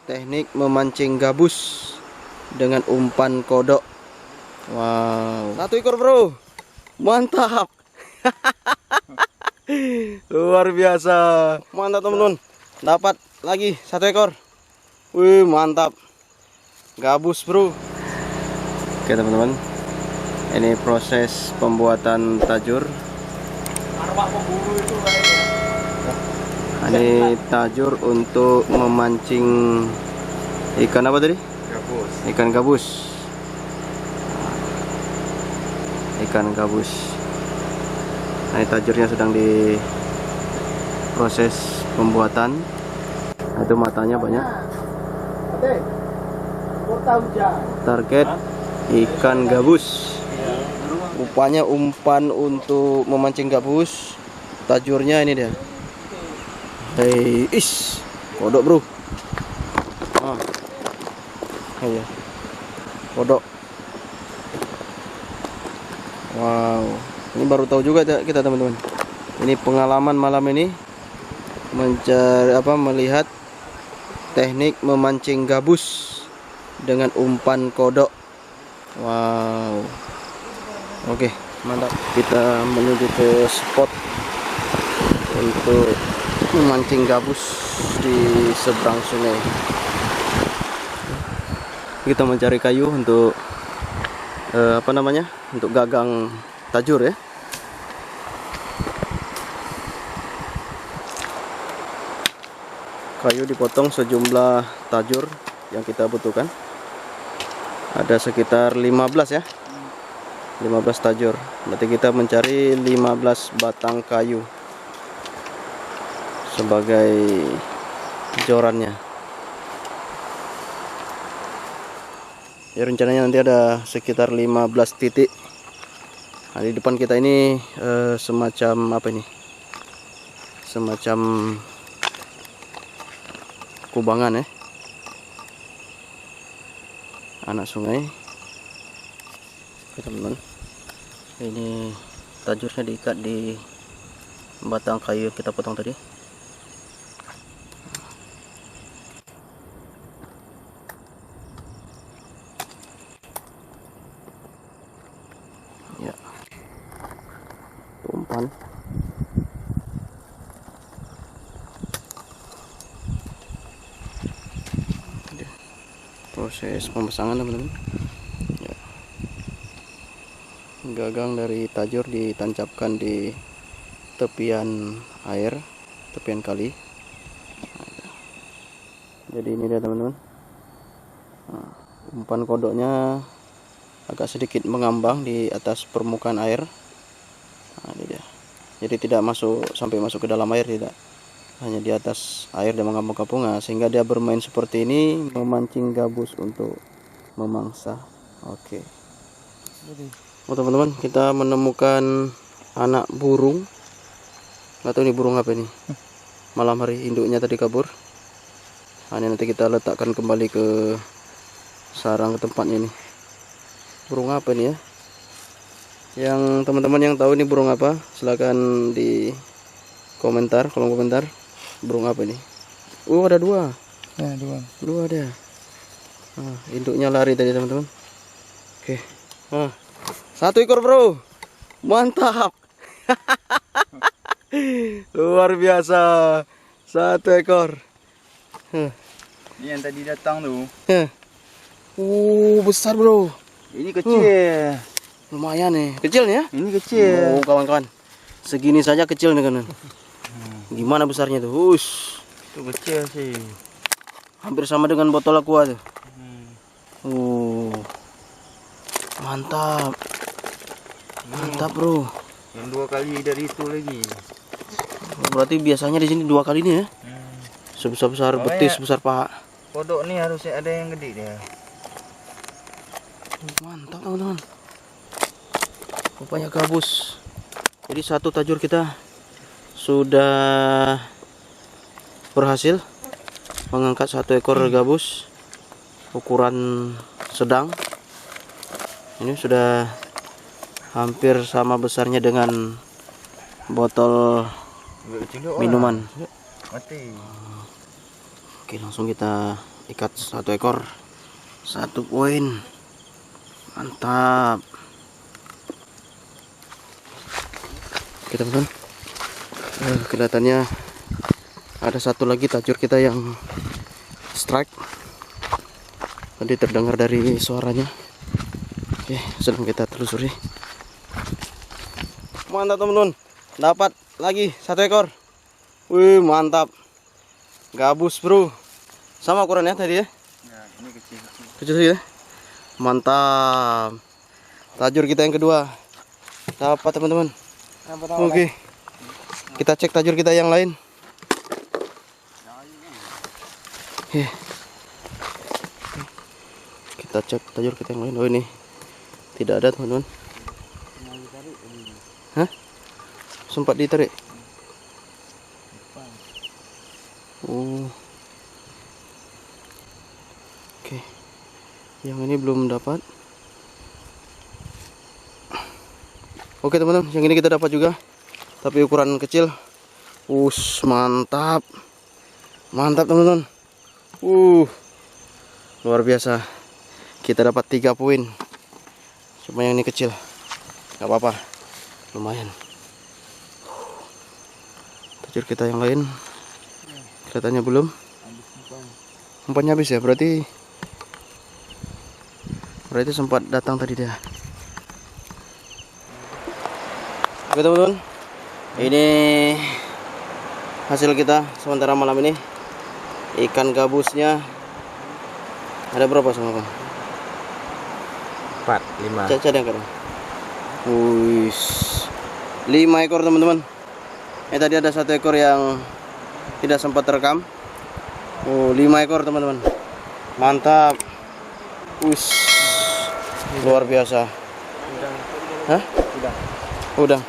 Teknik memancing gabus dengan umpan kodok. Wow, 1 ekor bro, mantap. Luar biasa, mantap teman-teman. Dapat lagi 1 ekor. Wih, mantap, gabus bro. Oke teman-teman, ini proses pembuatan tajur. Ini tajur untuk memancing ikan apa tadi? Gabus. Ikan gabus. Ikan gabus. Nah, ini tajurnya sedang diproses pembuatan. Nah, itu matanya banyak. Target ikan gabus. Rupanya umpan untuk memancing gabus. Tajurnya ini dia. Hei, kodok bro. Ah, iya, kodok. Wow, ini baru tahu juga kita teman-teman. Ini pengalaman malam ini melihat teknik memancing gabus dengan umpan kodok. Wow, oke, mantap. Kita menuju ke spot untuk memancing gabus di seberang sungai. Kita mencari kayu untuk untuk gagang tajur ya. Kayu dipotong sejumlah tajur yang kita butuhkan. Ada sekitar 15 ya. 15 tajur. Berarti kita mencari 15 batang kayu sebagai jorannya. Ya, rencananya nanti ada sekitar 15 titik. Nah, di depan kita ini semacam apa ini? Semacam kubangan ya. Anak sungai. Oke teman-teman. Ini tajurnya diikat di batang kayu yang kita potong tadi. Ya, umpan. Proses pemasangan teman-teman. Ya. Gagang dari tajur ditancapkan di tepian air, tepian kali. Jadi ini dia teman-teman. Nah, umpan kodoknya agak sedikit mengambang di atas permukaan air. Nah, ini dia. Jadi tidak sampai masuk ke dalam air, tidak. Hanya di atas air dan mengapung-apung, sehingga dia bermain seperti ini, memancing gabus untuk memangsa. Oke. Oh teman-teman, kita menemukan anak burung. Nggak tahu ini burung apa ini. Malam hari induknya tadi kabur. Nah, ini nanti kita letakkan kembali ke sarang ke tempatnya ini. Burung apa ini ya? Yang teman-teman yang tahu ini burung apa, silakan di komentar, kolom komentar. Burung apa ini? Ada 2. Ya, 2 ada. Nah, induknya lari tadi teman-teman. Oke. 1 ekor bro, mantap. Luar biasa, 1 ekor. Ini yang tadi datang tuh. Besar bro. Ini kecil. Lumayan nih, kecil nih ya. Ini kecil. Kawan-kawan, segini saja kecil nih kan. Gimana besarnya tuh? Itu kecil sih. Hampir sama dengan botol aqua tuh. Mantap. Mantap bro. Yang 2 kali dari itu lagi. Berarti biasanya di sini 2 kali nih ya. Sebesar-besar betis, besar paha. Kodok nih harusnya ada yang gede dia. Mantap teman-teman. Rupanya gabus. Jadi 1 tajur kita sudah berhasil mengangkat 1 ekor gabus ukuran sedang. Ini sudah hampir sama besarnya dengan botol minuman. Mati. Oke, langsung kita ikat 1 ekor, 1 poin, mantap. Oke teman-teman, kelihatannya ada 1 lagi tajur kita yang strike. Tadi terdengar dari suaranya. Oke, sedang kita telusuri. Mantap teman-teman, dapat lagi 1 ekor. Wih, mantap. Gabus bro, sama ukurannya tadi ya? Ya, ini kecil-kecil. Kecil ya? Mantap. Tajur kita yang kedua dapat teman-teman. Oke, kita cek tajur kita yang lain. Kita cek tajur kita yang lain. Oh ini tidak ada teman-teman. Hah? Sempat ditarik. Oh. Oke. Yang ini belum dapat. Oke teman-teman, yang ini kita dapat juga. Tapi ukuran kecil. Mantap. Mantap teman-teman. Luar biasa. Kita dapat 3 poin. Cuma yang ini kecil. Gak apa-apa. Lumayan. Tajur kita yang lain kelihatannya belum. Umpannya habis ya, berarti sempat datang tadi dia. Oke teman-teman, ini hasil kita sementara malam ini. Ikan gabusnya ada berapa sama Bang? 4, 5. Caca ada kan? 5 ekor teman-teman. Tadi ada 1 ekor yang tidak sempat terekam. 5 ekor teman-teman. Mantap. Luar biasa. Udang. Hah? Udang. Udang.